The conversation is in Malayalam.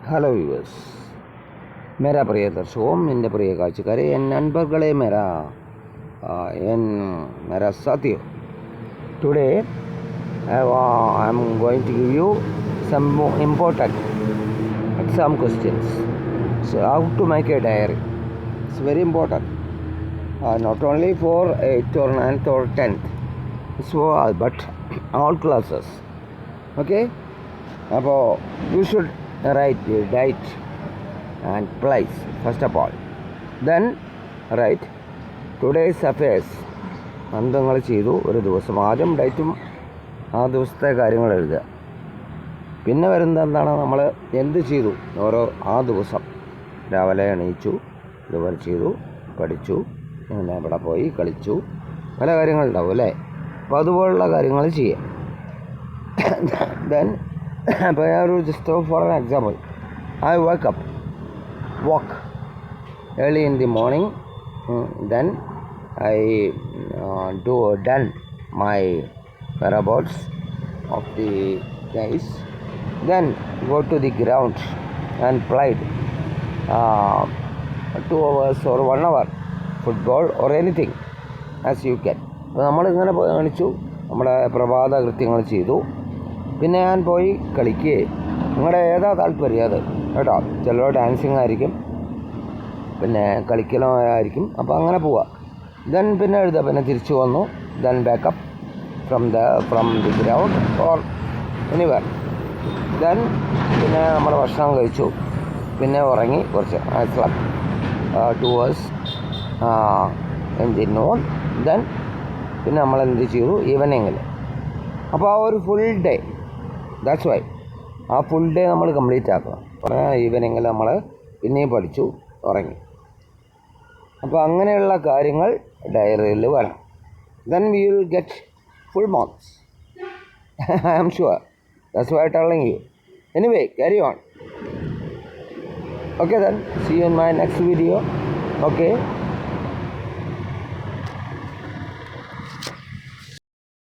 हेलो व्यूअर्स, मेरा प्रिय दर्शकों, मेरे प्रिय काഴ്ചക്കാരെ, എൻ നண்பர்களே, मेरा साथियों, today I am going to give you some more important exam questions. So how to make a diary? It's very important, not only for 8th or 9th or 10th, so but all classes. Okay, അപ്പോൾ you should write the date and place first of all, then write today's affairs. അന്തങ്ങൾ ചെയ്തു ഒരു ദിവസം, ആദ്യം ഡേറ്റും ആ ദിവസത്തെ കാര്യങ്ങൾ എഴുതുക. പിന്നെ വരുന്നത് എന്താണ്, നമ്മൾ എന്ത് ചെയ്തു ഓരോ ആ ദിവസം. രാവിലെ എണീച്ചു, ഇതുപോലെ ചെയ്തു, പഠിച്ചു, പിന്നെ ഇവിടെ പോയി കളിച്ചു, പല കാര്യങ്ങളുണ്ടാവും അല്ലേ. അപ്പോൾ അതുപോലുള്ള കാര്യങ്ങൾ ചെയ്യാം. ദെൻ ഇപ്പോൾ just for an example, I walk early in the morning, then I done my whereabouts of the days, then go to the ground and played 2 hours or 1 hour football or anything as you can. അപ്പോൾ നമ്മളിങ്ങനെ കാണിച്ചു, നമ്മുടെ പ്രഭാത കൃത്യങ്ങൾ ചെയ്തു. പിന്നെ ഞാൻ പോയി കളിക്കുകയും, നിങ്ങളുടെ ഏതാ താല്പര്യം അത് കേട്ടോ. ചിലർ ഡാൻസിങ് ആയിരിക്കും, പിന്നെ കളിക്കലോ ആയിരിക്കും. അപ്പോൾ അങ്ങനെ പോവുക. ദെൻ പിന്നെ എഴുതുക, പിന്നെ തിരിച്ചു വന്നു. Then backup from the ground or anywhere. Then പിന്നെ നമ്മൾ ഭക്ഷണം കഴിച്ചു, പിന്നെ ഉറങ്ങി കുറച്ച്. I slept 2 hours in the noon. Then പിന്നെ നമ്മൾ എന്ത് ചെയ്തു ഈവനിങ്ങിൽ. അപ്പോൾ ആ ഒരു ഫുൾ ഡേ, ദാറ്റ്സ് വൈ ആ ഫുൾ ഡേ നമ്മൾ കംപ്ലീറ്റ് ആക്കണം. ഈവനിങ്ങിൽ നമ്മൾ പിന്നെയും പഠിച്ചു, ഉറങ്ങി. അപ്പോൾ അങ്ങനെയുള്ള കാര്യങ്ങൾ ഡയറിയിൽ വരണം. Then we will get full marks. I am sure. That's why telling you. Anyway, carry on. Okay then, see you in my next video. Okay.